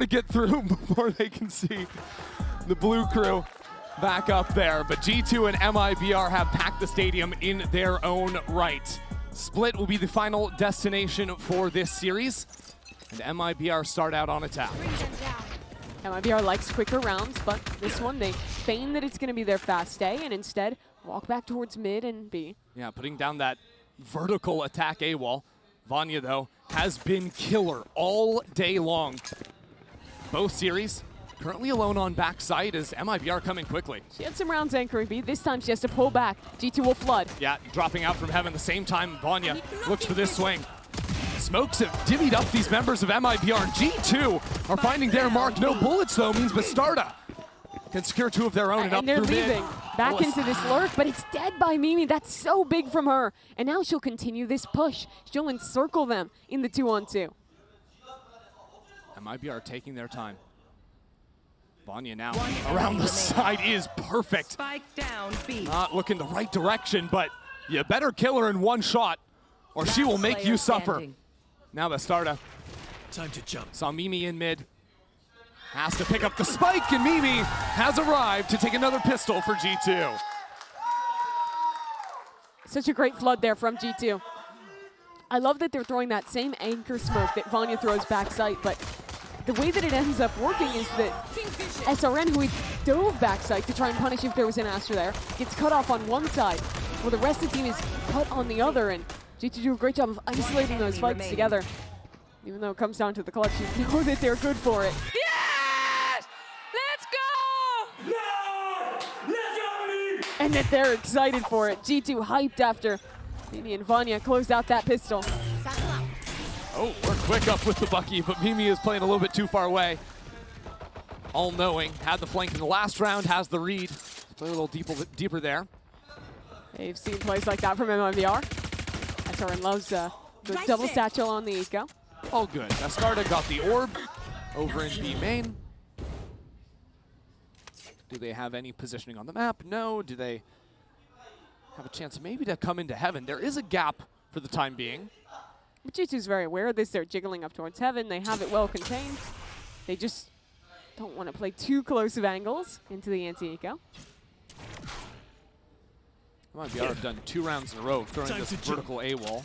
to get through before they can see the blue crew back up there. But G2 and MIBR have packed the stadium in their own right. Split will be the final destination for this series, and MIBR start out on attack. MIBR likes quicker rounds, but this one they feign that it's going to be their fast A and instead walk back towards mid and B. Yeah, putting down that vertical attack A wall. Vanya, though, has been killer all day long. Both series currently alone on backside as MIBR coming quickly. She had some rounds anchoring B. This time she has to pull back. G2 will flood. Yeah, dropping out from heaven. The same time, Vanya looks for this swing. Smokes have divvied up these members of MIBR. G2 are finding their mark. No bullets, though, means Bastarda can secure two of their own and up they're through leaving mid. back into this lurk, but it's dead by Mimi. That's so big from her. And now she'll continue this push. She'll encircle them in the 2-on-2. MIBR taking their time. Vanya now around the side is perfect. Spike down B. Not looking the right direction, but you better kill her in one shot or she will make you suffer. Now Bastarda. Time to jump. Saw Mimi in mid. Has to pick up the spike, and Mimi has arrived to take another pistol for G2. Such a great flood there from G2. I love that they're throwing that same anchor smoke that Vanya throws backside, but the way that it ends up working is that SRN, who dove backside to try and punish if there was an Astra there, gets cut off on one side, while the rest of the team is cut on the other, and G2 do a great job of isolating those fights together. Even though it comes down to the clutch, you know that they're good for it. Yes! Let's go! And that they're excited for it. G2 hyped after Mimi and Vanya closed out that pistol. Oh, we're quick up with the Bucky, but Mimi is playing a little bit too far away. All-knowing, had the flank in the last round, has the read. Play a little deeper there. They've seen plays like that from MIBR. SRN loves the double satchel on the eco. All good. Bastarda got the orb over in B main. Do they have any positioning on the map? No. Do they have a chance maybe to come into heaven? There is a gap for the time being. But G2's very aware of this. They're jiggling up towards heaven. They have it well contained. They just don't want to play too close of angles into the anti-eco. MIBR have done 2 rounds in a row throwing this vertical A wall.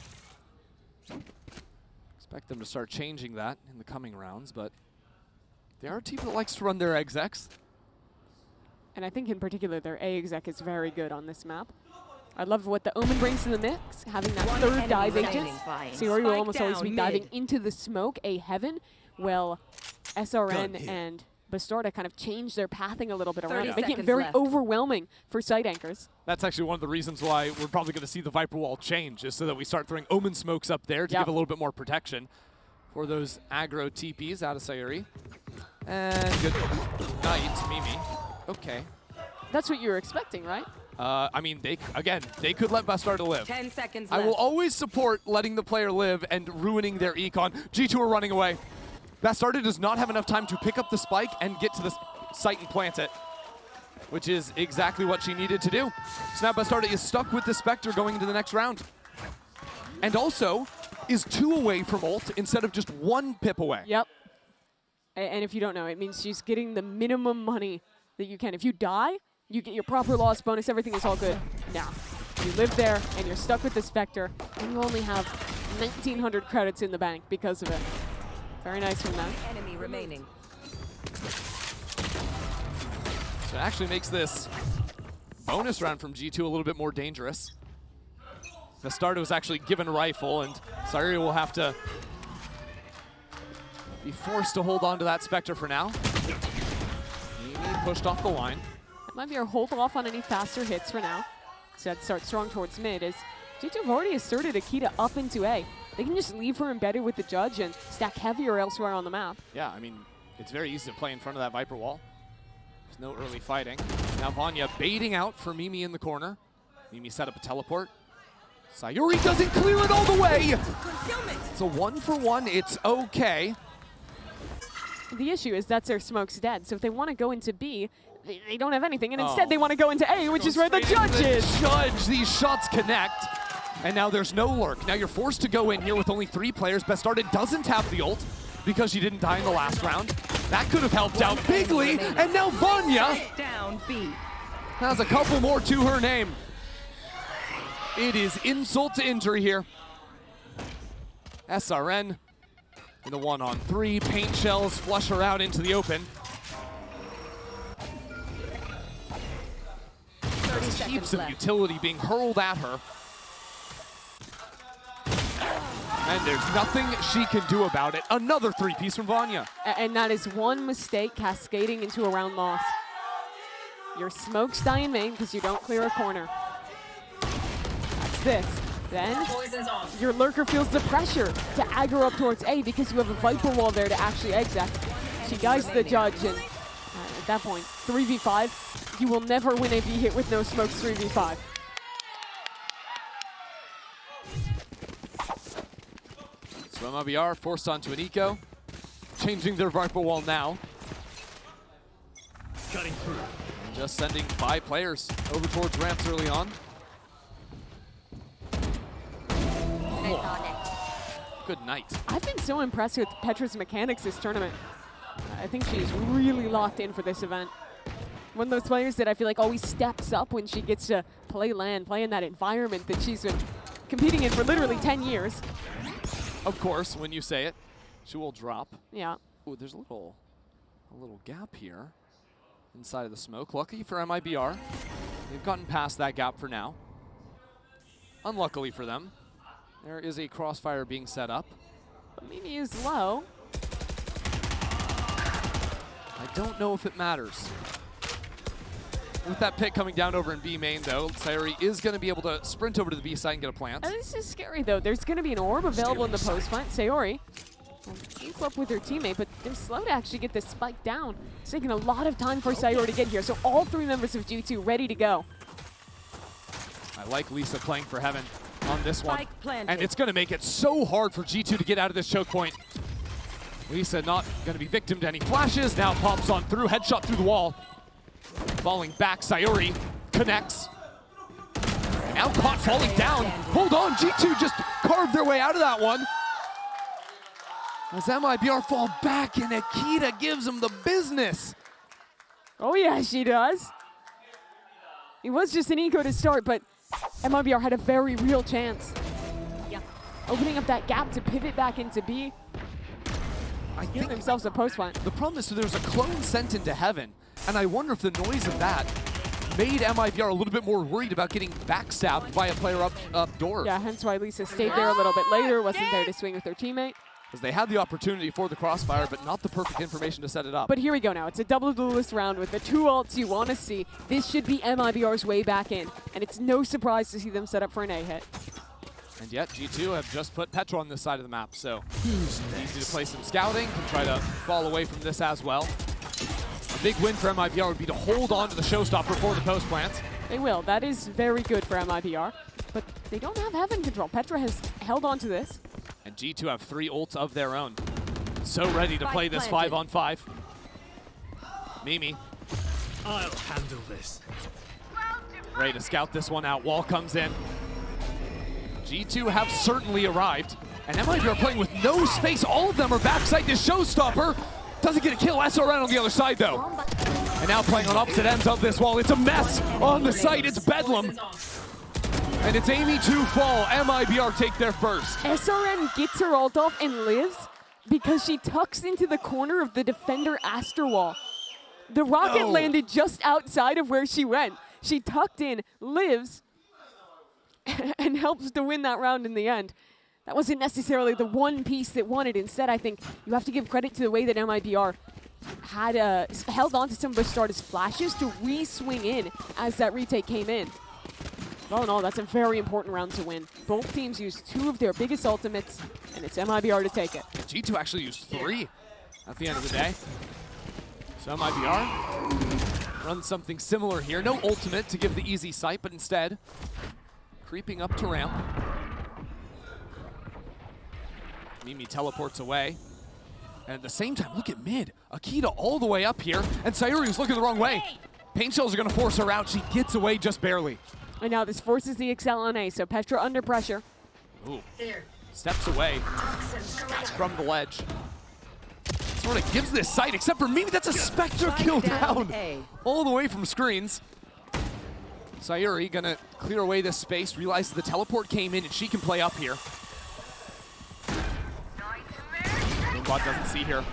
Expect them to start changing that in the coming rounds, but they are a team that likes to run their execs. And I think in particular their A exec is very good on this map. I love what the Omen brings to the mix, having that third dive agent. Seoul will almost always be diving into the smoke, A heaven. Well, SRN and Bastarda kind of change their pathing a little bit around it, making it very overwhelming for site anchors. That's actually one of the reasons why we're probably going to see the Viper wall change, is so that we start throwing Omen smokes up there to give a little bit more protection for those aggro TPs out of Sayuri. And good night, Mimi. Okay. That's what you were expecting, right? I mean, they could let Bastarda live. 10 seconds I left. will always support letting the player live and ruining their econ. G2 are running away. Bastarda does not have enough time to pick up the spike and get to the site and plant it, which is exactly what she needed to do. So now Bastarda is stuck with the Spectre going into the next round. And also is 2 away from ult instead of just 1 pip away. Yep. And if you don't know, it means she's getting the minimum money that you can. If you die, you get your proper loss bonus, everything is all good. Now, you live there and you're stuck with the Spectre, and you only have 1,900 credits in the bank because of it. Very nice from them. Enemy remaining. So it actually makes this bonus round from G2 a little bit more dangerous. Bastarda was actually given a rifle, and Sayuri will have to be forced to hold on to that Spectre for now. Mimi pushed off the line. That might be our hold off on any faster hits for now. Instead, start strong towards mid, as G2 have already asserted Akita up into A. They can just leave her embedded with the Judge and stack heavier elsewhere on the map. Yeah, I mean, it's very easy to play in front of that Viper wall. There's no early fighting. Now Vanya baiting out for Mimi in the corner. Mimi set up a teleport. Sayuri doesn't clear it all the way! It's a 1-for-1, it's okay. The issue is that's their smoke's dead, so if they want to go into B, they don't have anything, and instead they want to go into A, which is where the Judge is! Judge, these shots connect. And now there's no lurk. Now you're forced to go in here with only 3 players. Bastarda doesn't have the ult because she didn't die in the last round. That could have helped out bigly, and now Vanya Down B. has a couple more to her name. It is insult to injury here. SRN in the 1-on-3. Paint shells flush her out into the open. 30 Heaps seconds of left. utility being hurled at her. And there's nothing she can do about it. Another three-piece from Vanya. And that is one mistake cascading into a round loss. Your smokes die in main because you don't clear a corner. That's this. Then your lurker feels the pressure to aggro up towards A because you have a Viper wall there to actually exec. She guides the judge, and at that point, 3v5, you will never win a B hit with no smokes 3v5. So MIBR forced onto an eco, changing their Viper wall now. Cutting through. Just sending 5 players over towards ramps early on. Good night. I've been so impressed with Petra's mechanics this tournament. I think she's really locked in for this event. One of those players that I feel like always steps up when she gets to play LAN, play in that environment that she's been competing in for literally 10 years. Of course, when you say it, she will drop. Yeah. Ooh, there's a little gap here inside of the smoke. Lucky for MIBR, they've gotten past that gap for now. Unluckily for them, there is a crossfire being set up. But Mimi is low. I don't know if it matters. With that pick coming down over in B main, though, Sayuri is going to be able to sprint over to the B side and get a plant. This is scary, though. There's going to be an orb available in the post plant. Sayuri will keep up with her teammate, but they're slow to actually get this spike down. It's taking a lot of time for Sayuri to get here, so all 3 members of G2 ready to go. I like Lisa playing for Heaven on this one. Spike planted. And it's going to make it so hard for G2 to get out of this choke point. Lisa not going to be victim to any flashes. Now pops on through, headshot through the wall. Falling back, Sayuri connects. Now caught falling down. Hold on, G2 just carved their way out of that one. As MIBR fall back and Akita gives them the business. Oh yeah, she does. It was just an eco to start, but MIBR had a very real chance. Yeah. Opening up that gap to pivot back into B. I Giving think themselves a post plant. the problem is, so there's a clone sent into Heaven, and I wonder if the noise of that made MIBR a little bit more worried about getting backstabbed by a player up door. Yeah, hence why Lisa stayed there a little bit later, wasn't there to swing with her teammate. Because they had the opportunity for the crossfire, but not the perfect information to set it up. But here we go now. It's a double duelist round with the 2 ults you want to see. This should be MIBR's way back in, and it's no surprise to see them set up for an A hit. And yet, G2 have just put Petra on this side of the map, so easy to play some scouting, can try to fall away from this as well. A big win for MIBR would be to hold on to the showstopper for the post plant. They will. That is very good for MIBR, but they don't have Heaven control. Petra has held on to this. And G2 have 3 ults of their own. So ready to play this Spike 5-on-5. Mimi, I'll handle this. ready to scout this one out. Wall comes in. G2 have certainly arrived. And MIBR are playing with no space. All of them are backside this showstopper. Doesn't get a kill. SRN on the other side, though. And now playing on opposite ends of this wall. It's a mess on the site. It's bedlam. And it's Amy to fall. MIBR take their first. SRN gets her ult off and lives because she tucks into the corner of the defender Aster wall. The rocket landed just outside of where she went. She tucked in, lives, and helps to win that round in the end. That wasn't necessarily the one piece that won it. Instead, I think you have to give credit to the way that MIBR had held on to some of Bastarda's flashes to re-swing in as that retake came in. All in all, that's a very important round to win. Both teams used 2 of their biggest ultimates, and it's MIBR to take it. G2 actually used 3 at the end of the day. So MIBR runs something similar here. No ultimate to give the easy sight, but instead creeping up to ramp. Mimi teleports away. And at the same time, look at mid. Akita all the way up here, and Sayuri is looking the wrong way. Paint shells are going to force her out. She gets away just barely. And now this forces the Excel on A, so Petra under pressure. Ooh. Steps away from the ledge. Sort of gives this site, except for maybe that's a Spectre kill down. All the way from screens. Sayuri gonna clear away this space, realizes the teleport came in and she can play up here. Bot doesn't see here.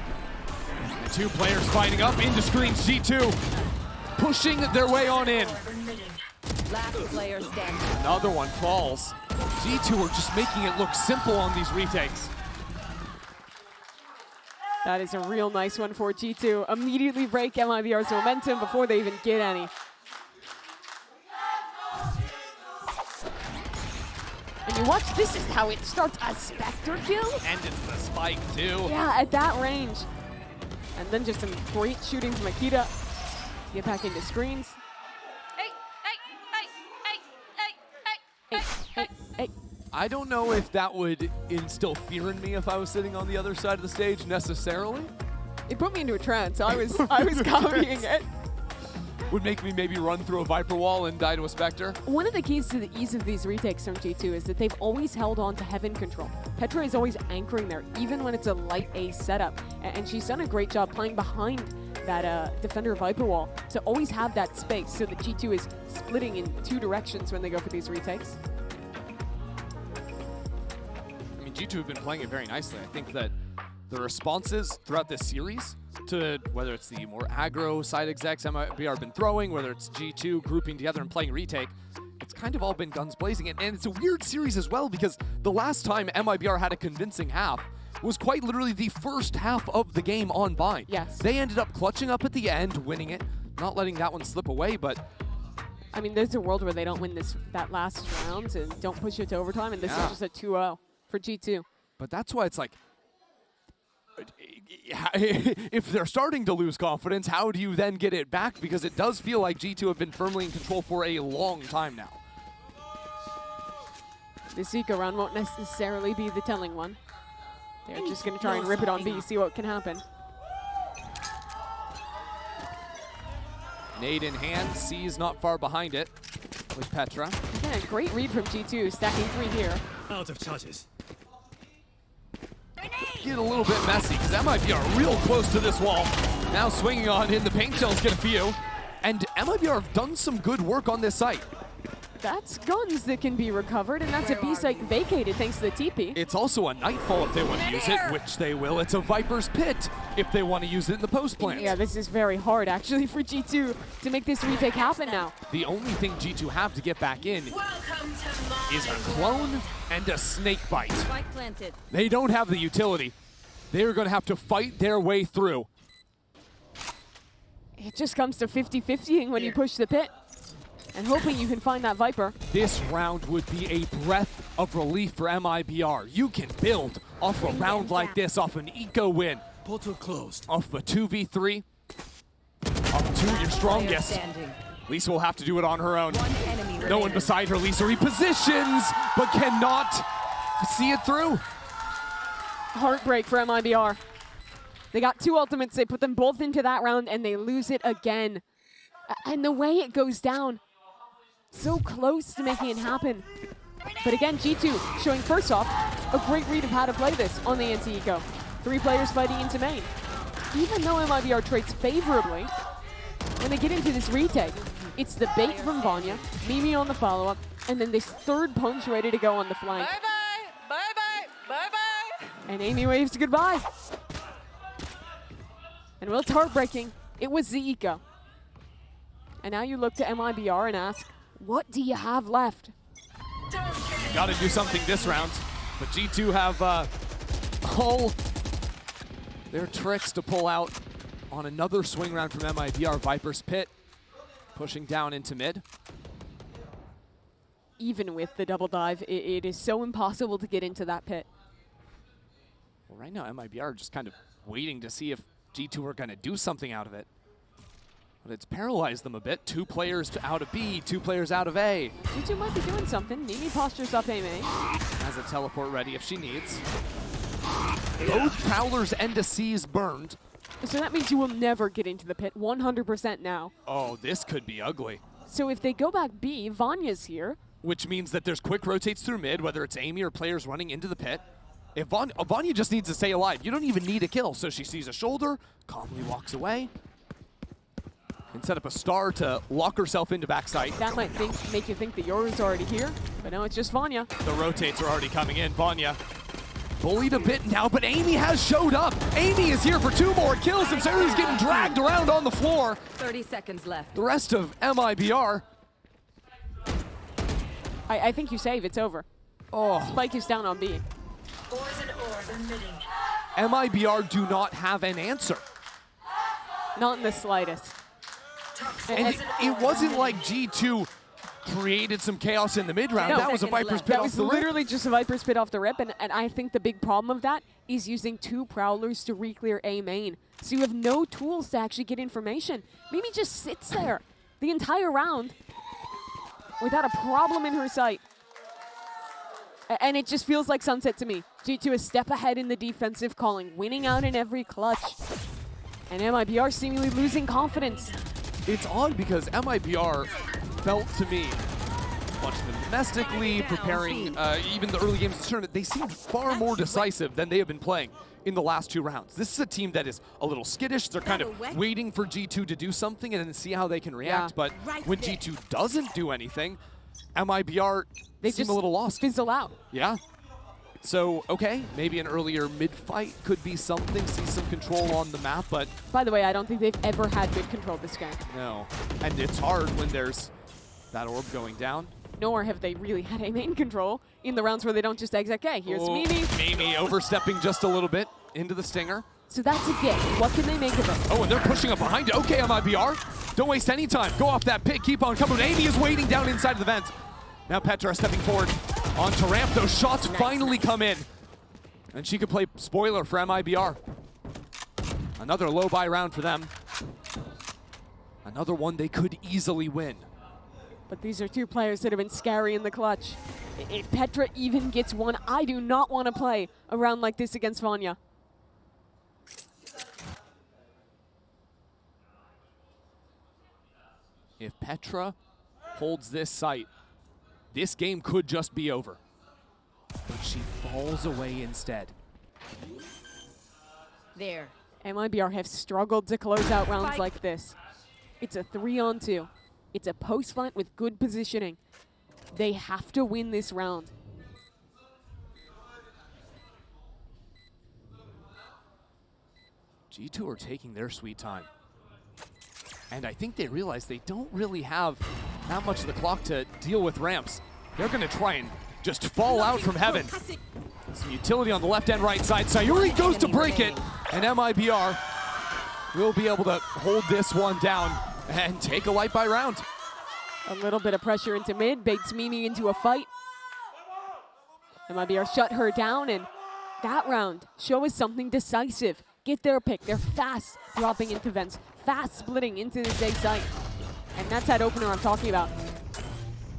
The two players fighting up into screens. G2 pushing their way on in. Last player standing. Another one falls. G2 are just making it look simple on these retakes. That is a real nice one for G2. Immediately break MIBR's momentum before they even get any. And you watch, this is how it starts, a Spectre kill? And it's the spike too. Yeah, at that range. And then just some great shooting from Akita. Get back into screens. Hey. I don't know if that would instill fear in me if I was sitting on the other side of the stage necessarily. It put me into a trance. I was copying it. Would make me maybe run through a Viper wall and die to a Spectre. One of the keys to the ease of these retakes from G2 is that they've always held on to heaven control. Petra is always anchoring there, even when it's a light A setup. And she's done a great job playing behind that defender Viper wall to always have that space so that G2 is splitting in two directions when they go for these retakes. I mean, G2 have been playing it very nicely. I think that the responses throughout this series to whether it's the more aggro side execs MIBR have been throwing, whether it's G2 grouping together and playing retake, it's kind of all been guns blazing. And it's a weird series as well because the last time MIBR had a convincing half was quite literally the first half of the game on Bind. Yes. They ended up clutching up at the end, winning it, not letting that one slip away, but I mean, there's a world where they don't win that last round and don't push it to overtime, and this is just a 2-0 for G2. But that's why it's like, if they're starting to lose confidence, how do you then get it back? Because it does feel like G2 have been firmly in control for a long time now. This eco round won't necessarily be the telling one. They're just going to try and rip it on B, see what can happen. Nade in hand, C's not far behind it with Petra. Again, great read from G2, stacking 3 here. Out of charges. Get a little bit messy, because MIBR are real close to this wall. Now swinging on in, the paint shells get a few. And MIBR have done some good work on this site. That's guns that can be recovered, and that's a B site vacated thanks to the TP. It's also a Nightfall if they want to use it, which they will. It's a Viper's Pit if they want to use it in the post plant. Yeah, this is very hard, actually, for G2 to make this retake happen now. The only thing G2 have to get back in is a clone and a snake bite. They don't have the utility. They're going to have to fight their way through. It just comes to 50-50ing when you push the pit and hoping you can find that Viper. This round would be a breath of relief for MIBR. You can build off a round like this, off an eco win. Portal closed. Off a 2v3, off 2 your strongest. Lisa will have to do it on her own. No one beside her. Lisa repositions, but cannot see it through. Heartbreak for MIBR. They got 2 ultimates, they put them both into that round, and they lose it again. And the way it goes down, so close to making it happen. But again, G2 showing first off a great read of how to play this on the anti-eco. 3 players fighting into main. Even though MIBR trades favorably, when they get into this retake, it's the bait from Vanya, Mimi on the follow-up, and then this third punch ready to go on the flank. Bye-bye, bye-bye, bye-bye. And Amy waves goodbye. And well, it's heartbreaking. It was the eco. And now you look to MIBR and ask, what do you have left? Got to do something this round, but G2 have all their tricks to pull out on another swing round from MIBR. Viper's Pit pushing down into mid. Even with the double dive, it is so impossible to get into that pit. Well, right now MIBR are just kind of waiting to see if G2 are going to do something out of it. But it's paralyzed them a bit. 2 players out of B, 2 players out of A. G2 might be doing something. Mimi postures up A main. Has a teleport ready if she needs. Both Prowlers and a C's burned. So that means you will never get into the pit 100% now. Oh, this could be ugly. So if they go back B, Vanya's here. Which means that there's quick rotates through mid, whether it's Amy or players running into the pit. If Vanya just needs to stay alive. You don't even need a kill. So she sees a shoulder, calmly walks away, and set up a star to lock herself into backside. That might make you think that Yoru's already here, but no, it's just Vanya. The rotates are already coming in. Vanya bullied a bit now, but Amy has showed up. Amy is here for 2 more kills, and Saru's getting dragged around on the floor. 30 seconds left. The rest of MIBR. I think you save, it's over. Oh, Spike is down on B. MIBR do not have an answer. Not in the slightest. And it wasn't like G2 created some chaos in the mid-round. No. That was a Viper's Pit That off was the rip. literally just a Viper's Pit off the rip, and I think the big problem of that is using 2 Prowlers to re-clear A main. So you have no tools to actually get information. Mimi just sits there the entire round without a problem in her sight. And it just feels like Sunset to me. G2 a step ahead in the defensive calling, winning out in every clutch. And MIBR seemingly losing confidence. It's odd because MIBR felt to me, watching them domestically, preparing even the early games of the tournament, they seemed far more decisive than they have been playing in the last 2 rounds. This is a team that is a little skittish. They're kind of waiting for G2 to do something and then see how they can react. Yeah. But when G2 doesn't do anything, MIBR seem a little lost. Fizzle out. Yeah. So, okay, maybe an earlier mid-fight could be something, see some control on the map, but By the way, I don't think they've ever had mid control this game. no. And it's hard when there's that orb going down. Nor have they really had a main control in the rounds where they don't just exec A. Here's Mimi. Mimi overstepping just a little bit into the stinger. So that's a gift. What can they make of it? Oh, and they're pushing up behind it. Okay, MIBR. Don't waste any time. Go off that pit. Keep on coming. Amy is waiting down inside of the vent. Now Petra stepping forward onto ramp. Those shots finally come in. And she could play spoiler for MIBR. Another low buy round for them. Another one they could easily win. But these are 2 players that have been scary in the clutch. If Petra even gets one, I do not want to play a round like this against Vanya. If Petra holds this site, this game could just be over. But she falls away instead. There. MIBR have struggled to close out rounds like this. It's a 3-on-2. It's a post fight with good positioning. They have to win this round. G2 are taking their sweet time. And I think they realize they don't really have that much of the clock to deal with ramps. They're going to try and just fall out from heaven. Some utility on the left and right side. Sayuri goes to break it, and MIBR will be able to hold this one down and take a light by round. A little bit of pressure into mid, baits Mimi into a fight. MIBR shut her down, and that round show us something decisive. Get their pick. They're fast dropping into vents, fast splitting into this A site. And that's that opener I'm talking about.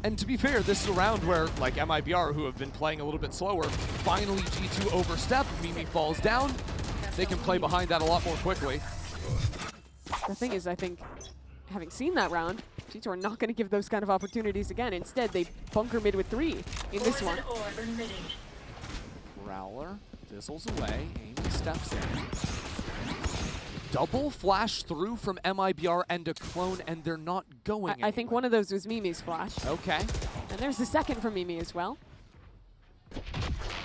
And to be fair, this is a round where, like MIBR, who have been playing a little bit slower, finally G2 overstep, Mimi falls down. They can play behind that a lot more quickly. The thing is, I think, having seen that round, G2 are not going to give those kind of opportunities again. Instead, they bunker mid with 3 in this one. Prowler fizzles away, Amy steps in. Double flash through from MIBR and a clone, and they're not going I think one of those was Mimi's flash. Okay. And there's the second from Mimi as well.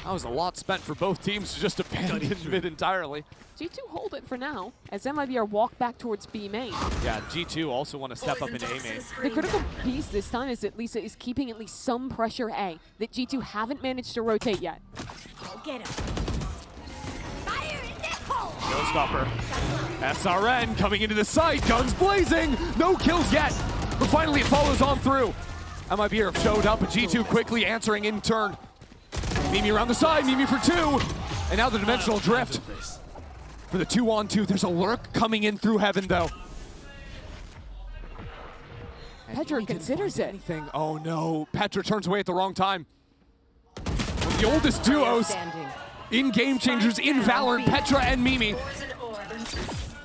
That was a lot spent for both teams to just abandon mid entirely. G2 hold it for now, as MIBR walk back towards B main. Yeah, G2 also want to step up into A main. The critical piece this time is that Lisa is keeping at least some pressure A that G2 haven't managed to rotate yet. Get him. Showstopper. SRN coming into the site, guns blazing, no kills yet, but finally it follows on through. MIBR showed up, but G2 quickly answering in turn. Mimi around the side, Mimi for 2, and now the dimensional drift for the 2-on-2. There's a lurk coming in through heaven though. Petra considers it. Anything. Oh no, Petra turns away at the wrong time. One of the oldest duos in Game Changers in Valorant, Petra and Mimi.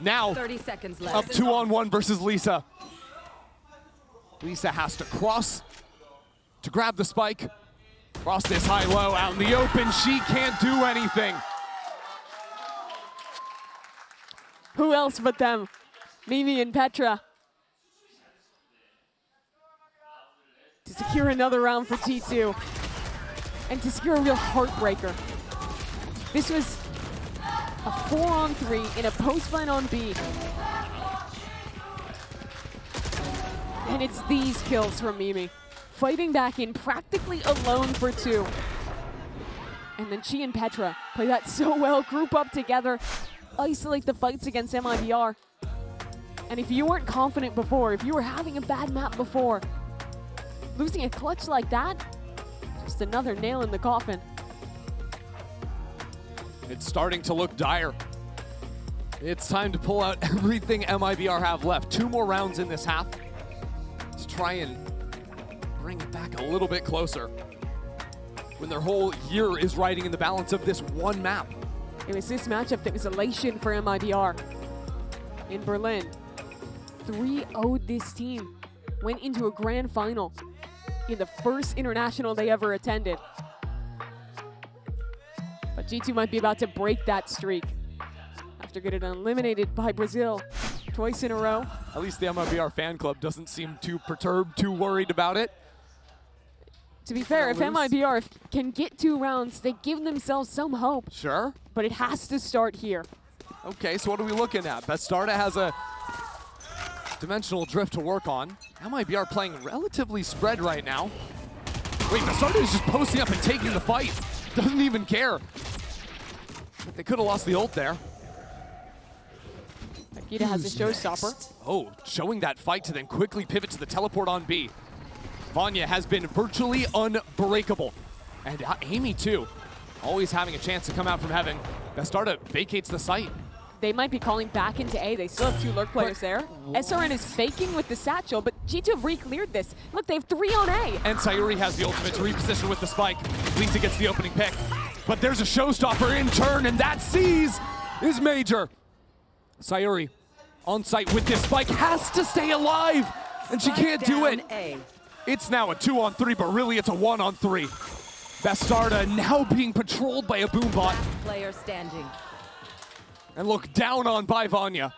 Now, 30 seconds left. up 2-on-1 versus Lisa. Lisa has to cross to grab the spike. Across this high-low, out in the open, she can't do anything. Who else but them? Mimi and Petra. To secure another round for G2. And to secure a real heartbreaker. This was a 4-on-3 in a post-line on B. And it's these kills from Mimi. Fighting back in practically alone for 2. And then she and Petra play that so well, group up together, isolate the fights against MIBR. And if you weren't confident before, if you were having a bad map before, losing a clutch like that, just another nail in the coffin. It's starting to look dire. It's time to pull out everything MIBR have left. 2 more rounds in this half to try and bring it back a little bit closer when their whole year is riding in the balance of this one map. It was this matchup that was elation for MIBR in Berlin. 3-0'd this team. Went into a grand final in the first international they ever attended. But G2 might be about to break that streak after getting eliminated by Brazil twice in a row. At least the MIBR fan club doesn't seem too perturbed, too worried about it. To be fair, if MIBR can get 2 rounds, they give themselves some hope. Sure. But it has to start here. Okay, so what are we looking at? Bastarda has a dimensional drift to work on. MIBR playing relatively spread right now. Wait, Bastarda is just posting up and taking the fight. Doesn't even care. But they could have lost the ult there. Akita has a showstopper. Oh, showing that fight to then quickly pivot to the teleport on B. Vanya has been virtually unbreakable. And Amy too, always having a chance to come out from heaven. Bastarda vacates the site. They might be calling back into A. They still have 2 lurk players there. SRN is faking with the satchel, but G2 have re-cleared this. Look, they have 3 on A. And Sayuri has the ultimate to reposition with the spike. Lisa gets the opening pick. But there's a showstopper in turn, and that seize is major. Sayuri on site with this spike has to stay alive, and she can't do it. It's now a 2-on-3, but really it's a 1-on-3. Bastarda now being patrolled by a boombot. Player standing. And look down on by Vanya.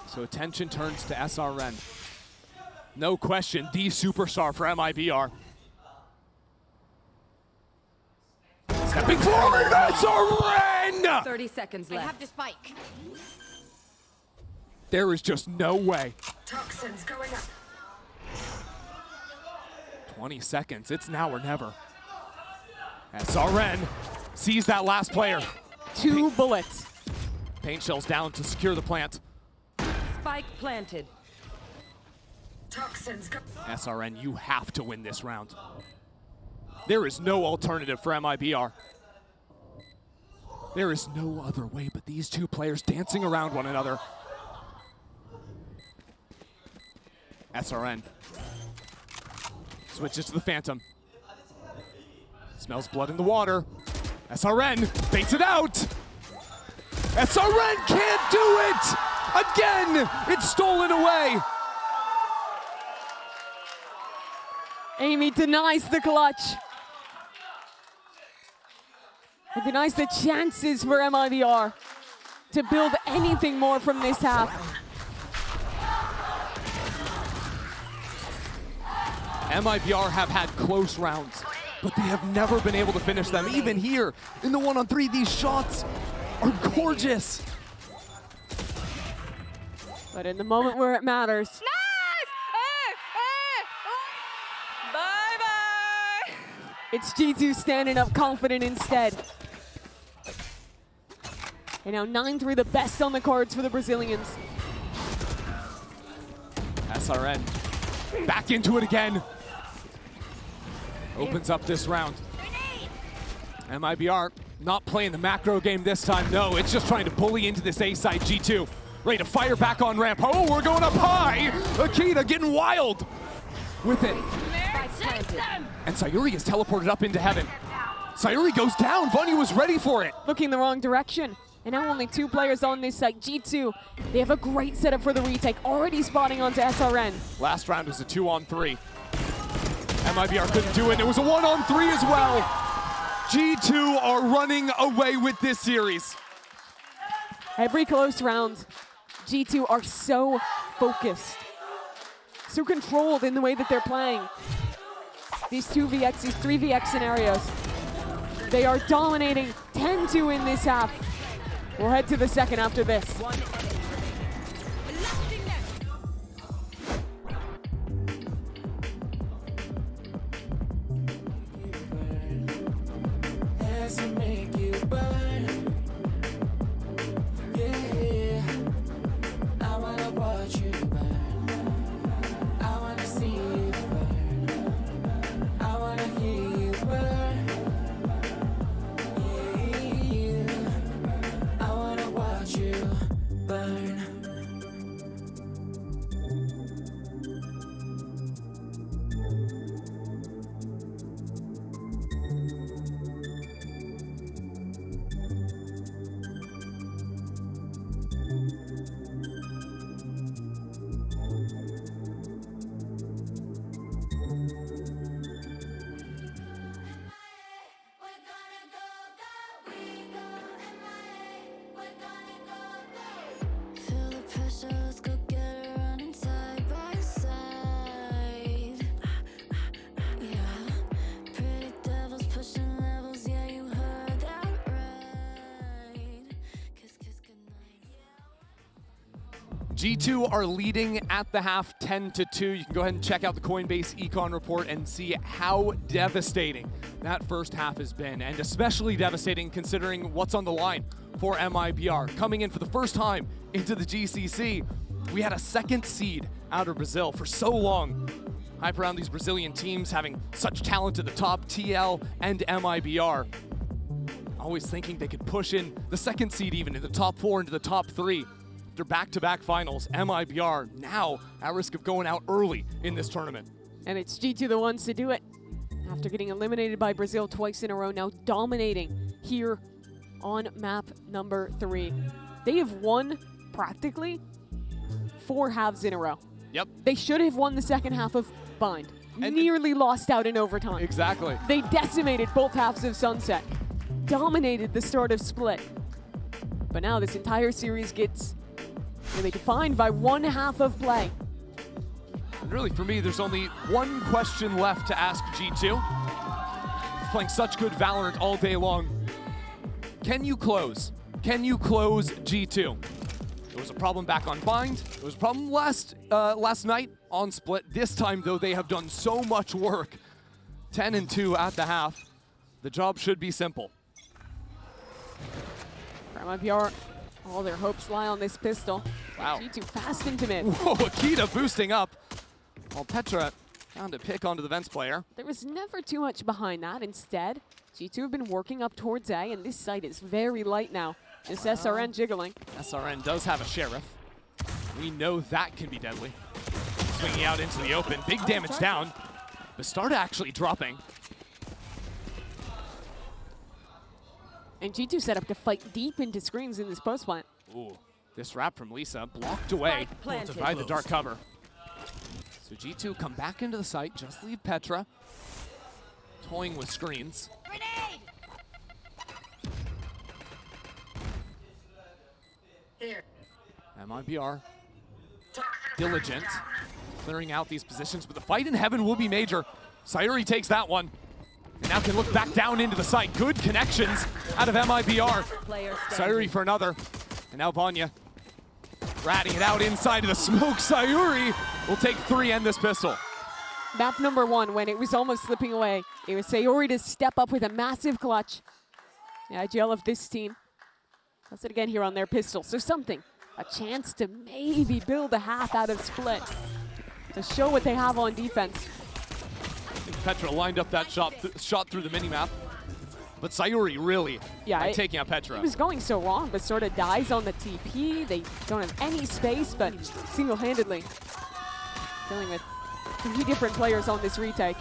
So attention turns to SRN. No question, the superstar for MIBR. Stepping forward, SRN! 30 seconds left. I have the spike. There is just no way. Toxins going up. 20 seconds, it's now or never. SRN sees that last player. 2 bullets. Paint shells down to secure the plant. Spike planted. Toxins go. SRN, you have to win this round. There is no alternative for MIBR. There is no other way but these 2 players dancing around one another. SRN switches to the Phantom. Smells blood in the water. SRN baits it out. SRN can't do it! Again, it's stolen away. Amy denies the clutch. It denies the chances for MIBR to build anything more from this half. MIBR have had close rounds, but they have never been able to finish them. Even here, in the 1-on-3, these shots are gorgeous. But in the moment where it matters, Bye-bye! it's G2 standing up confident instead. And now 9-3, the best on the cards for the Brazilians. SRN back into it again. Opens up this round. MIBR not playing the macro game this time. No, it's just trying to bully into this A side. G2 ready to fire back on ramp. Oh, we're going up high. Akita getting wild with it. And Sayuri is teleported up into heaven. Sayuri goes down. Vanya was ready for it. Looking the wrong direction. And now only 2 players on this side. G2, they have a great setup for the retake. Already spotting onto SRN. Last round was a 2-on-3. MIBR couldn't do it. It was a 1-on-3 as well. G2 are running away with this series. Every close round, G2 are so focused, so controlled in the way that they're playing. These 2vx, these 3vx scenarios, they are dominating 10-2 in this half. We'll head to the second after this. G2 are leading at the half 10-2. You can go ahead and check out the Coinbase Econ report and see how devastating that first half has been, and especially devastating considering what's on the line for MIBR. Coming in for the first time into the GCC, we had a second seed out of Brazil for so long. Hype around these Brazilian teams having such talent at the top, TL and MIBR. Always thinking they could push in the second seed even into the top 4, into the top 3. After back-to-back finals, MIBR now at risk of going out early in this tournament. And it's G2 the ones to do it. After getting eliminated by Brazil twice in a row, now dominating here on map number 3. They have won practically 4 halves in a row. Yep. They should have won the second half of Bind. And nearly lost out in overtime. Exactly. They decimated both halves of Sunset. Dominated the start of Split. But now this entire series gets really defined by one half of play. And really, for me, there's only one question left to ask G2. Playing such good Valorant all day long. Can you close? Can you close G2? It was a problem back on Bind. It was a problem last night on Split. This time, though, they have done so much work. 10-2 at the half. The job should be simple. For MIBR, all their hopes lie on this pistol. Wow. G2 fast into mid. Whoa, Akita boosting up. While Petra found a pick onto the Vents player. There was never too much behind that. Instead, G2 have been working up towards A, and this site is very light now. Just SRN jiggling. SRN does have a Sheriff. We know that can be deadly. Swinging out into the open. Big damage down. Bastarda actually dropping. And G2 set up to fight deep into screens in this post plant. Ooh, this wrap from Lisa blocked away by the dark cover. So G2 come back into the site, just leave Petra. Toying with screens. Grenade! Here. MIBR, diligent, clearing out these positions, but the fight in heaven will be major. Sayuri takes that one, and now can look back down into the site. Good connections out of MIBR. Sayuri for another, and now Vanya ratting it out inside of the smoke. Sayuri will take 3 and this pistol. Map number 1, when it was almost slipping away, it was Sayuri to step up with a massive clutch. The IGL of this team does it again here on their pistol. So something, a chance to maybe build a half out of Split to show what they have on defense. Petra lined up that shot through the minimap. But Sayuri really taking out Petra. It was going so wrong, but sort of dies on the TP. They don't have any space, but single-handedly dealing with 3 different players on this retake.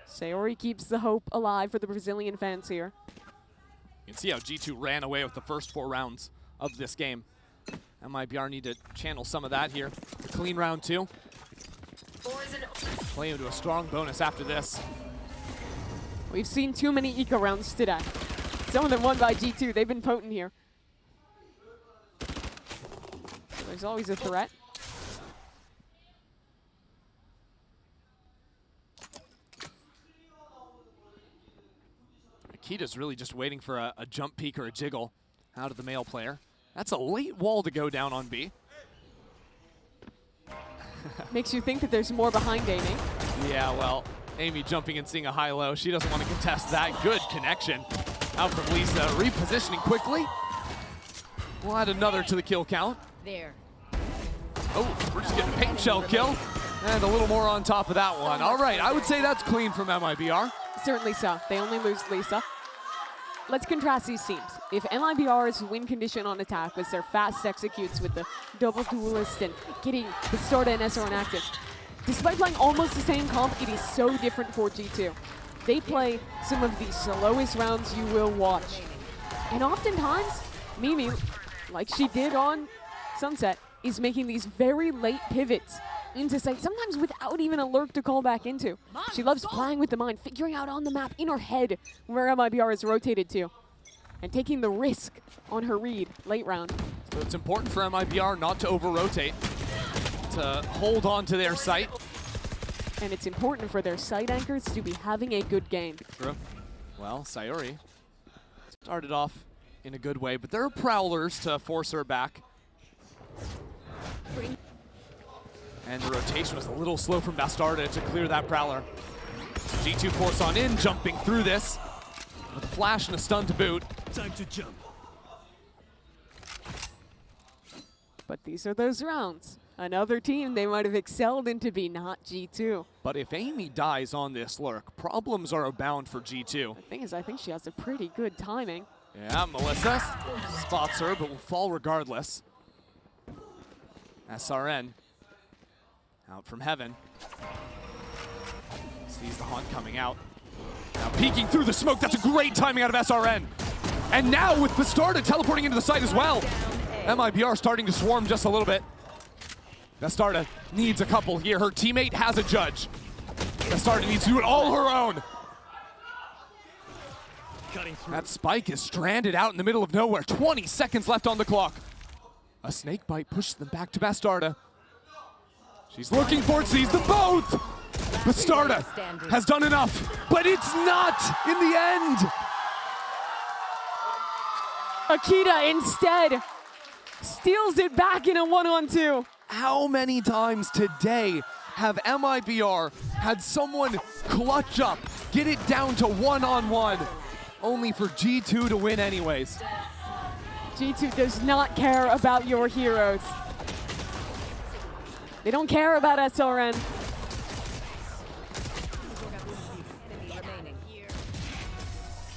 Sayuri keeps the hope alive for the Brazilian fans here. You can see how G2 ran away with the first 4 rounds of this game. MIBR need to channel some of that here. Clean round 2. Boys and Play into a strong bonus after this. We've seen too many eco rounds today. Some of them won by G2. They've been potent here. So there's always a threat. Akita's really just waiting for a jump peek or a jiggle out of the male player. That's a late wall to go down on B. Makes you think that there's more behind Amy. Yeah, well, Amy jumping and seeing a high-low. She doesn't want to contest that. Good connection out from Lisa. Repositioning quickly. We'll add another to the kill count. There. Oh, we're just getting a paint shell kill. And a little more on top of that one. All right, I would say that's clean from MIBR. Certainly so. They only lose Lisa. Let's contrast these teams. If MIBR's win condition on attack was their fast executes with the double duelist and getting the Starda and SRN active, despite playing almost the same comp, it is so different for G2. They play some of the slowest rounds you will watch. And oftentimes, Mimi, like she did on Sunset, is making these very late pivots into sight, sometimes without even a lurk to call back into. She loves playing with the mind, figuring out on the map in her head where MIBR is rotated to, and taking the risk on her read late round. So it's important for MIBR not to over-rotate, to hold on to their site. And it's important for their site anchors to be having a good game. True. Well, Sayuri started off in a good way, but there are prowlers to force her back. And the rotation was a little slow from Bastarda to clear that prowler. G2 force on in, jumping through this with a flash and a stun to boot. Time to jump. But these are those rounds. Another team they might have excelled in to be not G2. But if Amy dies on this lurk, problems are abound for G2. The thing is, I think she has a pretty good timing. Yeah, Melissa spots her, but will fall regardless. SRN out from heaven. Sees the Hunt coming out. Now peeking through the smoke. That's a great timing out of SRN. And now with Bastarda teleporting into the site as well. MIBR starting to swarm just a little bit. Bastarda needs a couple here. Her teammate has a judge. Bastarda needs to do it all her own. That spike is stranded out in the middle of nowhere. 20 seconds left on the clock. A snake bite pushes them back to Bastarda. She's looking for it, sees them both! Bastarda has done enough, but it's not in the end! Akita instead steals it back in a 1-on-2. How many times today have MIBR had someone clutch up, get it down to 1-on-1, only for G2 to win anyways? G2 does not care about your heroes. They don't care about SRN.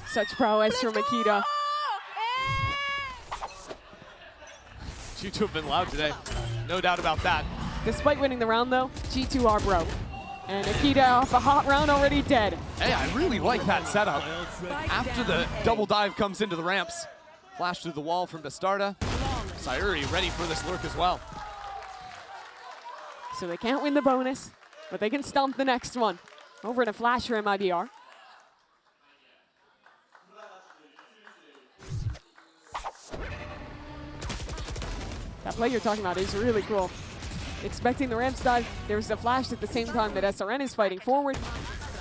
Such prowess from Akita. G2 have been loud today, no doubt about that. Despite winning the round though, G2 are broke. And Akita off a hot round already dead. Hey, I really like that setup. After the double dive comes into the ramps, flash through the wall from Bastarda. Sayuri ready for this lurk as well. So they can't win the bonus, but they can stomp the next one. Over in a flash for MIBR. That play you're talking about is really cool. Expecting the ramps dive, there's a flash at the same time that SRN is fighting forward,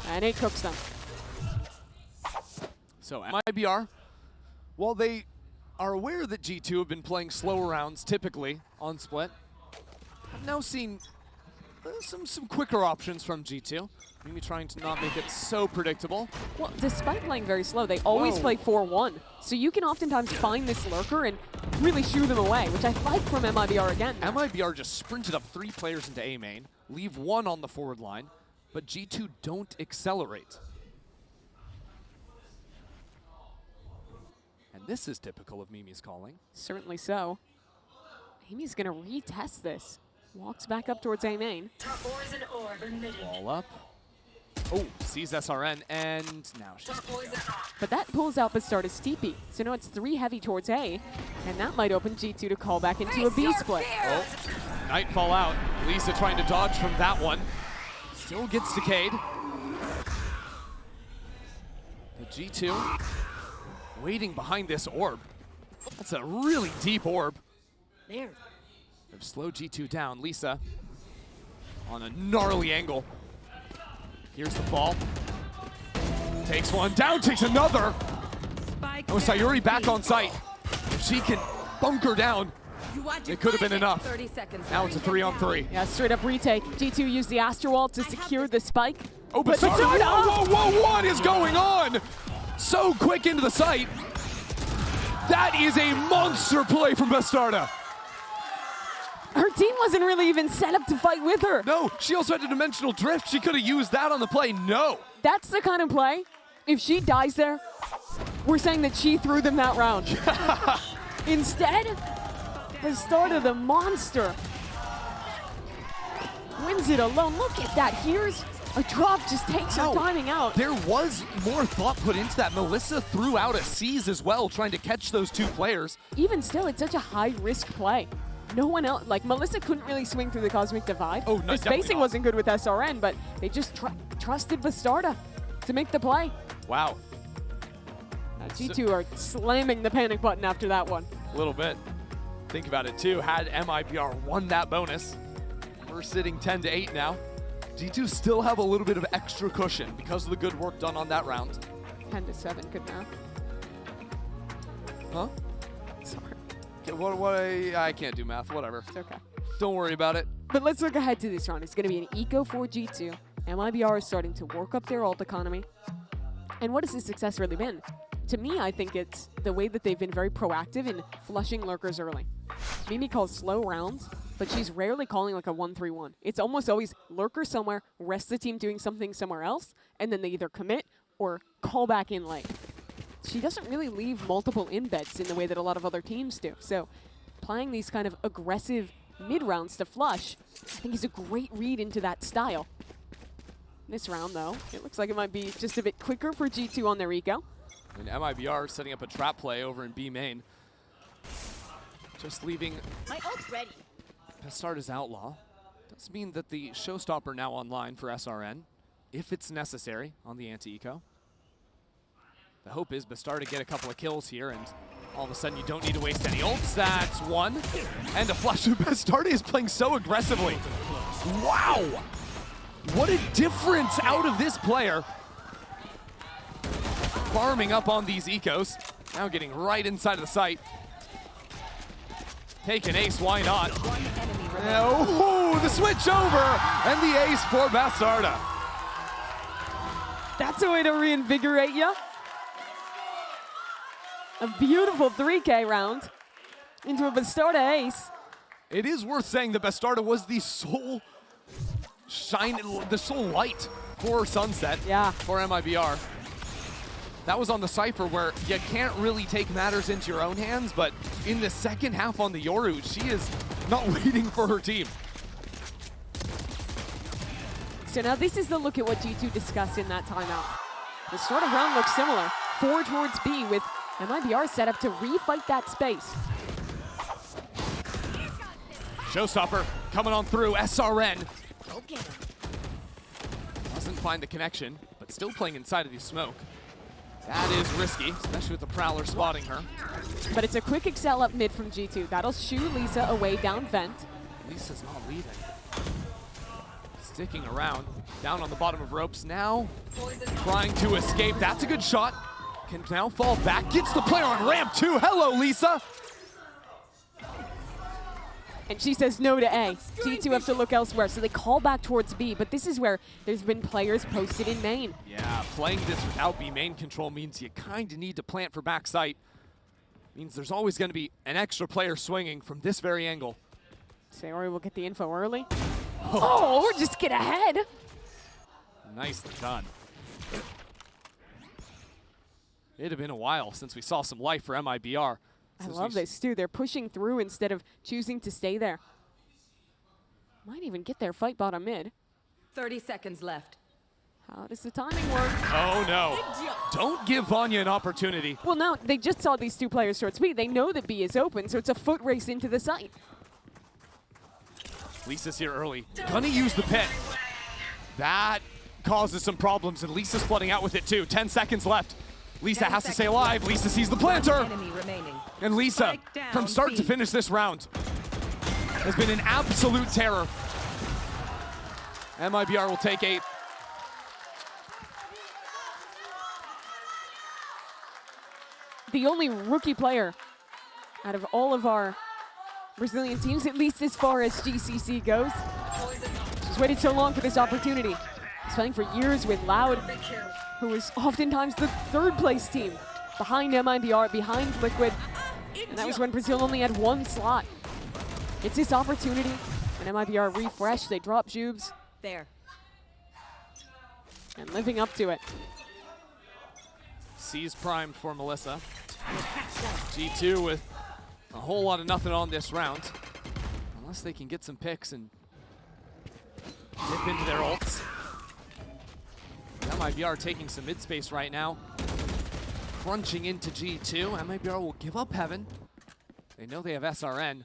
and it cooks them. So MIBR, while they are aware that G2 have been playing slower rounds typically on split, I've now seen some quicker options from G2. Maybe trying to not make it so predictable. Well, despite playing very slow, they always play 4-1. So you can oftentimes find this lurker and really shoo them away, which I like from MIBR again. MIBR just sprinted up 3 players into A main, leave 1 on the forward line, but G2 don't accelerate. And this is typical of Mimi's calling. Certainly so. Amy's gonna retest this. Walks back up towards A main. top boys and orb emitting. Wall up. Oh, sees SRN, and now she's Top boys and But that pulls out Bastarda Steepy. So now it's 3 heavy towards A, and that might open G2 to call back into a B split. Oh, Nightfall out. Lisa trying to dodge from that one. Still gets decayed. The G2 waiting behind this orb. That's a really deep orb. There. They've slowed G2 down. Lisa on a gnarly angle. Here's the fall. Takes one down, takes another. Spike Oh, Sayuri back on site. If she can bunker down, it could have been enough. 30 seconds. Now it's a 3-on-3. Yeah, straight up retake. G2 used the Astro Wall to secure the spike. Oh, but Bastarda! whoa, whoa, whoa, what is going on? So quick into the site. That is a monster play from Bastarda. Her team wasn't really even set up to fight with her. No, she also had a dimensional drift. She could have used that on the play. No. That's the kind of play, if she dies there, we're saying that she threw them that round. Instead, Bastarda, the monster, wins it alone. Look at that. Here's a drop, just takes her timing out. There was more thought put into that. Melissa threw out a seize as well, trying to catch those two players. Even still, it's such a high-risk play. No one else, like Melissa couldn't really swing through the Cosmic Divide. Oh, no, the definitely spacing not. wasn't good with SRN, but they just trusted Bastarda to make the play. Wow. G2 are slamming the panic button after that one. A little bit. Think about it too. Had MIBR won that bonus, we're sitting 10-8 now. G2 still have a little bit of extra cushion because of the good work done on that round. 10-7, good math. Huh? Sorry, Okay, I can't do math. Whatever. it's okay. Don't worry about it. But let's look ahead to this round. It's going to be an eco for G2. MIBR is starting to work up their ult economy. And what has this success really been? To me, I think it's the way that they've been very proactive in flushing lurkers early. Mimi calls slow rounds, but she's rarely calling like a 1-3-1. It's almost always lurker somewhere, rest the team doing something somewhere else, and then they either commit or call back in late. She doesn't really leave multiple embeds in the way that a lot of other teams do. So playing these kind of aggressive mid-rounds to flush, I think is a great read into that style. This round, though, it looks like it might be just a bit quicker for G2 on their eco. And MIBR setting up a trap play over in B main. Just leaving My ult's ready. Bastarda's outlaw. Does mean that the showstopper now online for SRN, if it's necessary on the anti-eco. The hope is Bastarda get a couple of kills here, and all of a sudden you don't need to waste any ults. That's one. And a flash. Bastarda is playing so aggressively. Wow! What a difference out of this player. Farming up on these ecos. Now getting right inside of the site. Take an ace, why not? One enemy remaining. Oh, the switch over, and the ace for Bastarda. That's a way to reinvigorate you. A beautiful 3K round into a Bastarda ace. It is worth saying that Bastarda was the sole light for Sunset, Yeah. for MIBR. That was on the Cypher where you can't really take matters into your own hands, but in the second half on the Yoru, she is not waiting for her team. So now this is the look at what G2 discussed in that timeout. The start of round looks similar. 4 towards B with MIBR set up to refight that space. Showstopper coming on through, SRN. Go get him. Doesn't find the connection, but still playing inside of the smoke. That is risky, especially with the Prowler spotting her. But it's a quick excel up mid from G2. That'll shoo Lisa away down vent. Lisa's not leaving. Sticking around, down on the bottom of ropes now. Trying to escape, that's a good shot. Can now fall back, gets the player on ramp too. Hello, Lisa. And she says no to A. G2 have to look elsewhere, so they call back towards B. But this is where there's been players posted in main. Yeah, playing this without B main control means you kind of need to plant for backside. Means there's always going to be an extra player swinging from this very angle. Sayori will get the info early. Oh, or just get ahead. Nicely done. It'd have been a while since we saw some life for MIBR. I love this too. They're pushing through instead of choosing to stay there. Might even get their fight bottom mid. 30 seconds left. How does the timing work? Oh no. Don't give Vanya an opportunity. Well, no, they just saw these two players towards B. They know that B is open, so it's a foot race into the site. Lisa's here early. Gonna use the pit. That causes some problems, and Lisa's flooding out with it too. 10 seconds left. Lisa 10 has to stay seconds alive. left. Lisa sees the planter. Enemy remaining. And Lisa, Spike down, from start to B. finish this round, has been an absolute terror. MIBR will take 8. The only rookie player out of all of our Brazilian teams, at least as far as GCC goes. She's waited so long for this opportunity. She's playing for years with Loud, who was oftentimes the third place team behind MIBR, behind Liquid. And that was when Brazil only had 1 slot. It's this opportunity. And MIBR refresh, they drop Jubes. There. And living up to it. C's primed for Melissa. G2 with a whole lot of nothing on this round. Unless they can get some picks and dip into their ults. MIBR taking some mid space right now. Crunching into G2. MIBR will give up Heaven. They know they have SRN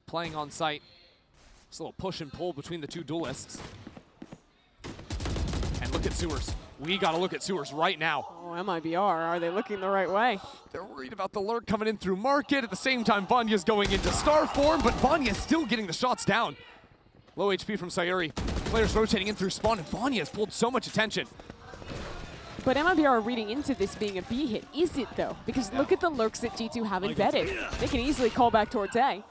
playing on site. Just a little push and pull between the two duelists. And look at Sewers. We gotta look at Sewers right now. Oh, MIBR, are they looking the right way? They're worried about the lurk coming in through market. At the same time, Vanya's going into star form, but Vanya's still getting the shots down. Low HP from Sayuri. Players rotating in through spawn, and Vanya has pulled so much attention. But MIBR are reading into this being a B hit. Is it, though? Because look at the lurks that G2 have embedded. They can easily call back towards A.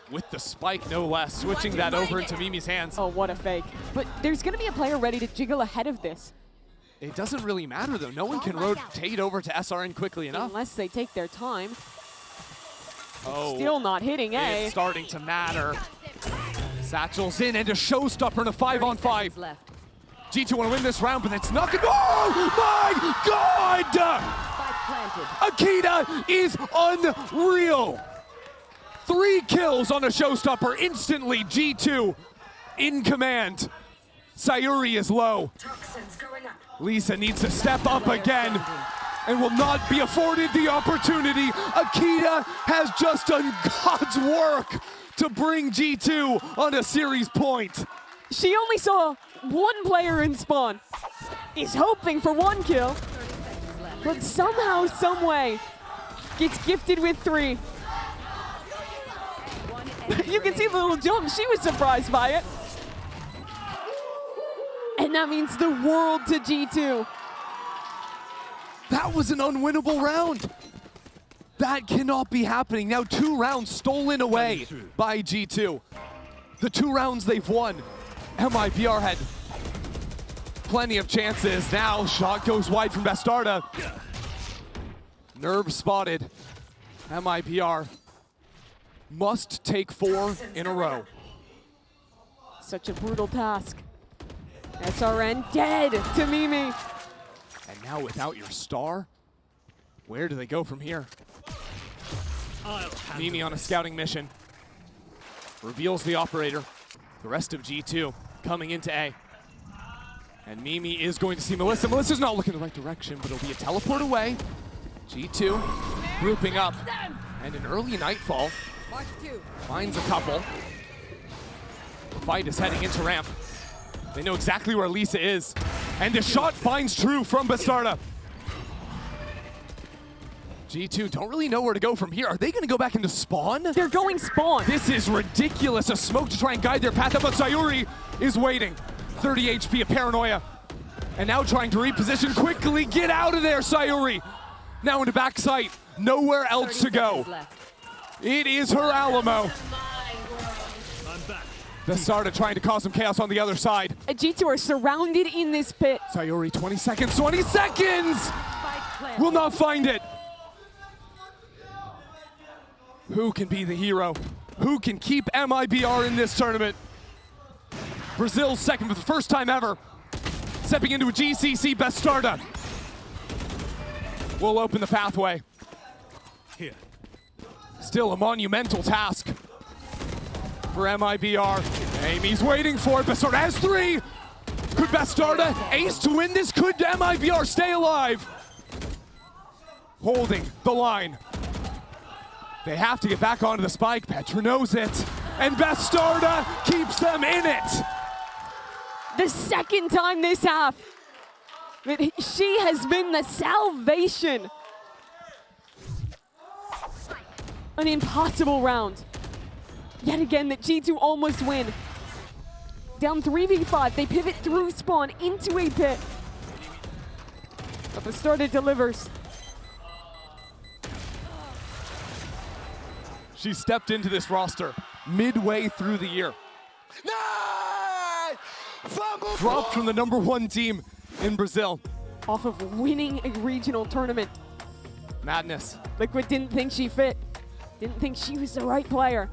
With the spike, no less. Switching that over into Mimi's hands. Oh, what a fake. But there's going to be a player ready to jiggle ahead of this. It doesn't really matter, though. No one can rotate over to SRN quickly enough. Unless they take their time. Oh, Still not hitting A. it's starting to matter. Satchel's in, and a showstopper in a 5-on-5. Left. G2 want to win this round, but it's not good. Oh my God! Spike planted. Akita is unreal. 3 kills on a showstopper instantly. G2 in command. Sayuri is low. Toxins going up. Lisa needs to step up again and will not be afforded the opportunity. Akita has just done God's work to bring G2 on a series point. She only saw 1 player in spawn. Is hoping for 1 kill. But somehow, someway, gets gifted with 3. You can see the little jump. She was surprised by it. And that means the world to G2. That was an unwinnable round. That cannot be happening. Now 2 rounds stolen away by G2. The 2 rounds they've won. MIBR had plenty of chances. Now shot goes wide from Bastarda. Nerve spotted. MIBR must take 4 in a row. Such a brutal task. SRN dead to Mimi. And now without your star, where do they go from here? Mimi on a scouting mission. Reveals the operator. The rest of G2 coming into A. And Mimi is going to see Melissa. Melissa's not looking in the right direction, but it'll be a teleport away. G2 grouping up. And an early nightfall finds a couple. The fight is heading into ramp. They know exactly where Lisa is. And the shot finds true from Bastarda. G2 don't really know where to go from here. Are they going to go back into spawn? They're going spawn. This is ridiculous. A smoke to try and guide their path up, but Sayuri is waiting. 30 HP of paranoia. And now trying to reposition quickly. Get out of there, Sayuri. Now into backside. Nowhere else to go. It is her Alamo. Bastarda trying to cause some chaos on the other side. G2 are surrounded in this pit. Sayuri, 20 seconds, 20 seconds! Will not find it. Who can be the hero? Who can keep MIBR in this tournament? Brazil's second for the first time ever. Stepping into a GCC, Bastarda will open the pathway. Here. Still a monumental task for MIBR. Amy's waiting for it. Bastarda has 3. Could Bastarda ace to win this? Could MIBR stay alive? Holding the line. They have to get back onto the spike. Petra knows it. And Bastarda keeps them in it. the second time this half that she has been the salvation. An impossible round. Yet again, that G2 almost win. Down 3v5, they pivot through spawn into a pit. But Bastarda delivers. She stepped into this roster midway through the year. Dropped from the #1 team in Brazil. Off of winning a regional tournament. Madness. Liquid didn't think she fit. Didn't think she was the right player.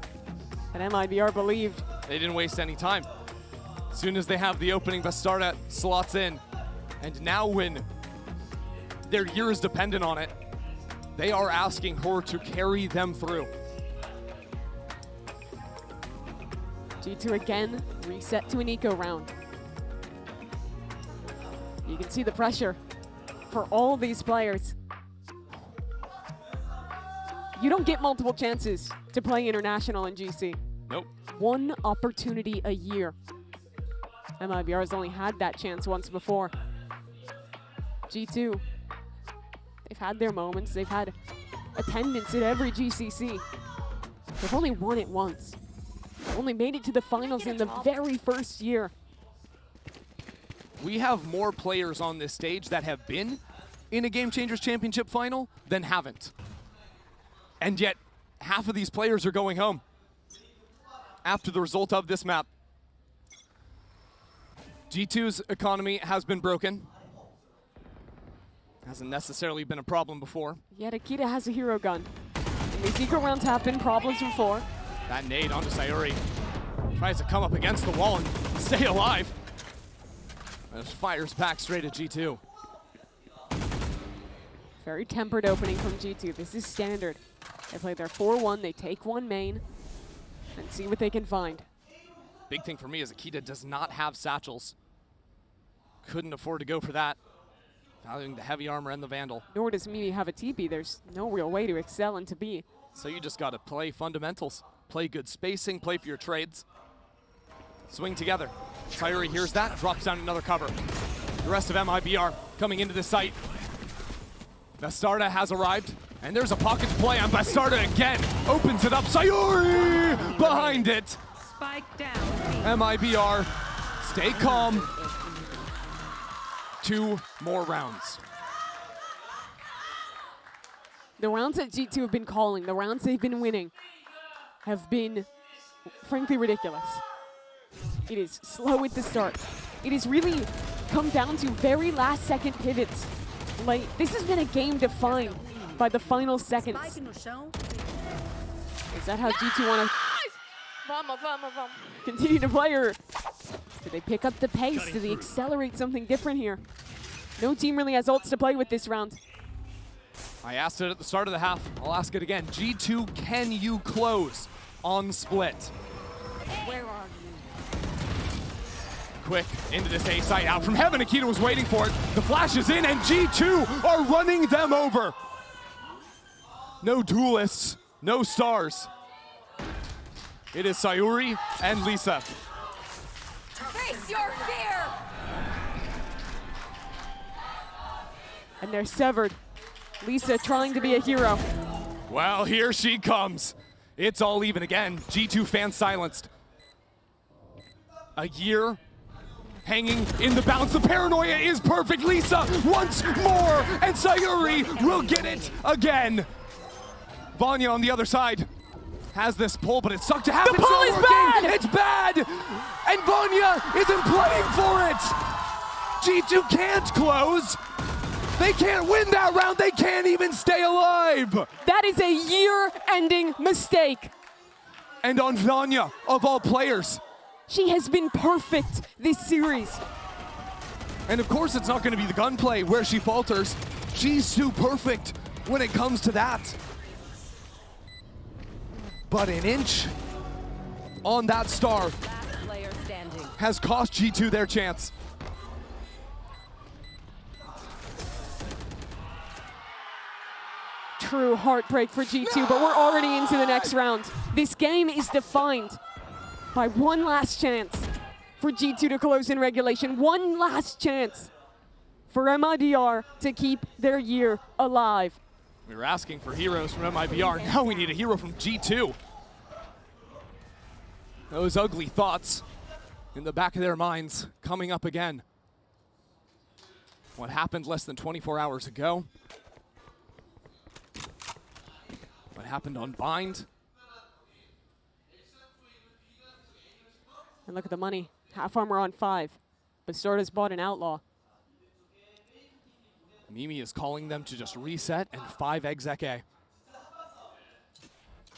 But MIBR believed. They didn't waste any time. As soon as they have the opening, Bastarda slots in. And now when their year is dependent on it, they are asking her to carry them through. G2 again, reset to an eco round. You can see the pressure for all these players. You don't get multiple chances to play international in GC. Nope. One opportunity a year. MIBR has only had that chance once before. G2, they've had their moments. They've had attendance at every GCC. They've only won it once. Only made it to the finals in the very first year. We have more players on this stage that have been in a Game Changers Championship final than haven't. And yet, half of these players are going home after the result of this map. G2's economy has been broken. Hasn't necessarily been a problem before. Yet Akita has a hero gun. And these eco rounds have been problems before. That nade onto Sayuri. Tries to come up against the wall and stay alive. And fires back straight at G2. Very tempered opening from G2. This is standard. They play their 4-1, they take one main, and see what they can find. Big thing for me is Akita does not have satchels. Couldn't afford to go for that. Valuing the heavy armor and the Vandal. Nor does Mimi have a TP. There's no real way to excel into B. So you just gotta play fundamentals. Play good spacing, play for your trades. Swing together. Sayuri hears that, drops down another cover. The rest of MIBR coming into the site. Bastarda has arrived, and there's a pocket to play on Bastarda again. Opens it up, Sayuri behind it. Spike down. MIBR, stay calm. 2 more rounds. The rounds that G2 have been calling, the rounds they've been winning, have been frankly ridiculous. It is slow at the start. It has really come down to very last second pivots. Like, this has been a game defined by the final seconds. Is that how G2 want to continue to play, or do they pick up the pace? Do they accelerate something different here? No team really has ults to play with this round. I asked it at the start of the half. I'll ask it again. G2, can you close on split? Where are you? Quick into this A site out from heaven. Akita was waiting for it. The flash is in, and G2 are running them over. No duelists, no stars. It is Sayuri and Lisa. Face your fear! And they're severed. Lisa trying to be a hero. Well, here she comes. It's all even again. G2 fans silenced. A year hanging in the balance. The paranoia is perfect. Lisa once more, and Sayuri will get it again. Vanya on the other side has this pull, but it sucked to happen. The pull is bad! It's bad! And Vanya isn't playing for it! G2 can't close. They can't win that round. They can't even stay alive. That is a year-ending mistake. And on Vanya, of all players. She has been perfect this series. And of course, it's not going to be the gunplay where she falters. She's too perfect when it comes to that. But an inch on that star Last player standing. has cost G2 their chance. True heartbreak for G2, but we're already into the next round. This game is defined by one last chance for G2 to close in regulation. One last chance for MIBR to keep their year alive. We were asking for heroes from MIBR. Now we need a hero from G2. Those ugly thoughts in the back of their minds coming up again. What happened less than 24 hours ago? What happened on Bind? And look at the money. Half armor on 5. Bastarda's bought an outlaw. Mimi is calling them to just reset and 5 exec A.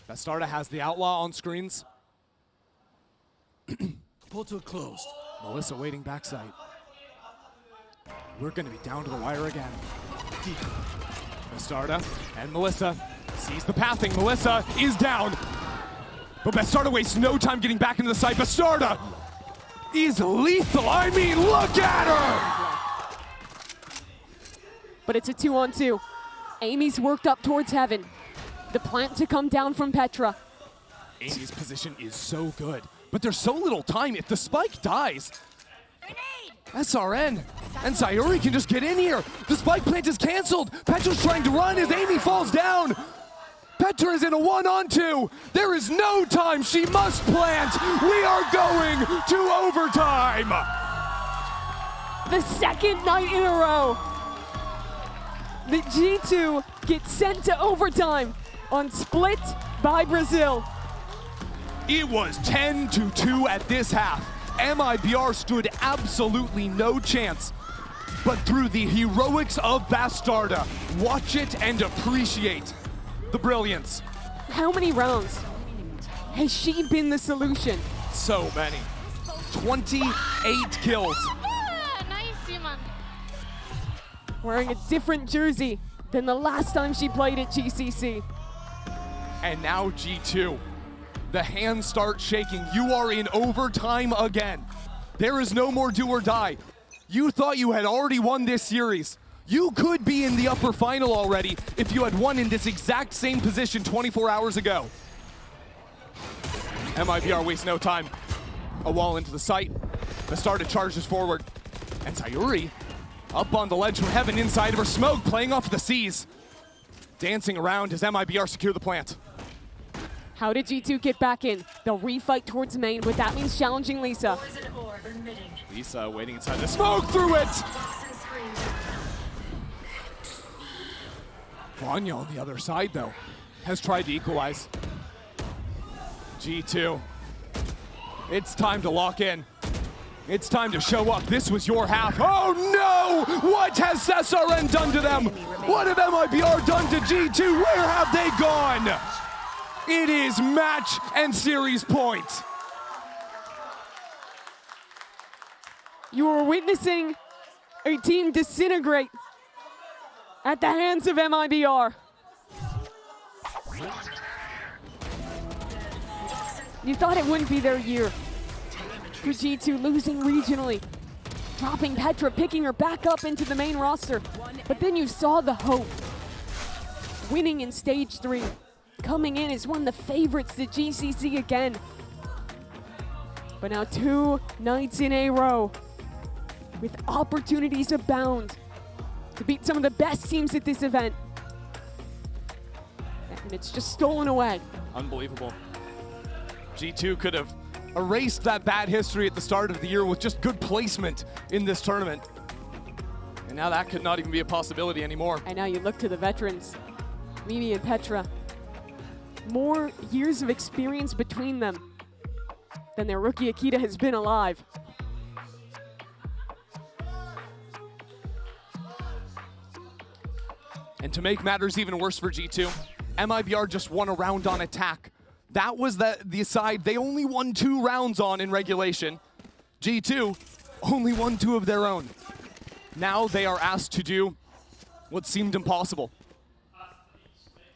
Bastarda has the outlaw on screens. Portal closed. Melissa waiting backside. We're going to be down to the wire again. Bastarda and Melissa sees the pathing. Melissa is down. But Bastarda wastes no time getting back into the site. Bastarda is lethal. I mean, look at her! But it's a 2-on-2. Amy's worked up towards heaven. The plant to come down from Petra. Amy's position is so good, but there's so little time. If the spike dies, SRN and Sayuri can just get in here. The spike plant is canceled. Petra's trying to run as Amy falls down. Petra is in a 1-on-2. There is no time. She must plant. We are going to overtime. The second night in a row, the G2 gets sent to overtime on Split by Brazil. It was 10-2 at this half. MIBR stood absolutely no chance. But through the heroics of Bastarda, watch it and appreciate the brilliance. How many rounds has she been the solution? So many. 28 kills. Wearing a different jersey than the last time she played at GCC. And now G2. The hands start shaking. You are in overtime again. There is no more do or die. You thought you had already won this series. You could be in the upper final already if you had won in this exact same position 24 hours ago. MIBR wastes no time. A wall into the site. Bastarda charges forward. And Sayuri up on the ledge from heaven inside of her smoke, playing off the seas. Dancing around as MIBR secure the plant. How did G2 get back in? They'll refight towards main, but that means challenging Lisa. Poison orb emitting. Lisa waiting inside the smoke, through it! Toxin screen. Vanya on the other side, though, has tried to equalize. G2. It's time to lock in. It's time to show up. This was your half. Oh no! What has SRN done to them? What have MIBR done to G2? Where have they gone? It is match and series point. You are witnessing a team disintegrate at the hands of MIBR. You thought it wouldn't be their year. For G2 losing regionally, dropping Petra, picking her back up into the main roster. But then you saw the hope. Winning in stage 3. Coming in as one of the favorites to GCC again. But now 2 nights in a row with opportunities abound to beat some of the best teams at this event. And it's just stolen away. Unbelievable. G2 could have erased that bad history at the start of the year with just good placement in this tournament. And now that could not even be a possibility anymore. And now you look to the veterans, Mimi and Petra. More years of experience between them than their rookie Akita has been alive. And to make matters even worse for G2, MIBR just won a round on attack. That was the side they only won 2 rounds on in regulation. G2 only won 2 of their own. Now they are asked to do what seemed impossible.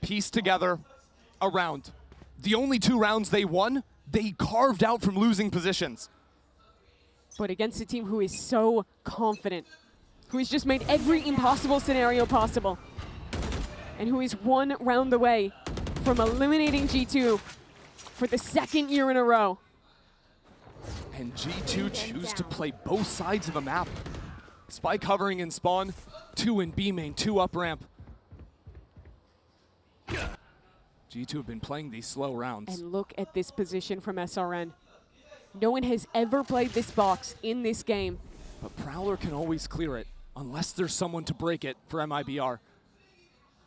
Piece together a round. The only 2 rounds they won, they carved out from losing positions. But against a team who is so confident, who has just made every impossible scenario possible, and who is 1 round away from eliminating G2 for the 2nd year in a row. And G2 choose to play both sides of the map. Spike hovering in spawn, 2 in B main, 2 up ramp. G2 have been playing these slow rounds. And look at this position from SRN. No one has ever played this box in this game. But Prowler can always clear it, unless there's someone to break it for MIBR.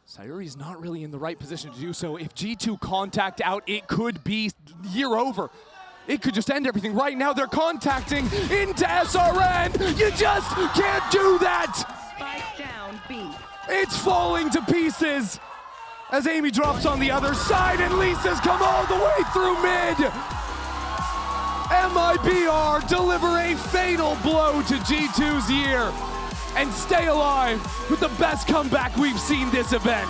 Sayuri's not really in the right position to do so. If G2 contact out, it could be year over. It could just end everything. Right now, they're contacting into SRN. You just can't do that. Spike down B. It's falling to pieces as Amy drops on the other side and Lisa's come all the way through mid. MIBR deliver a fatal blow to G2's year and stay alive with the best comeback we've seen this event.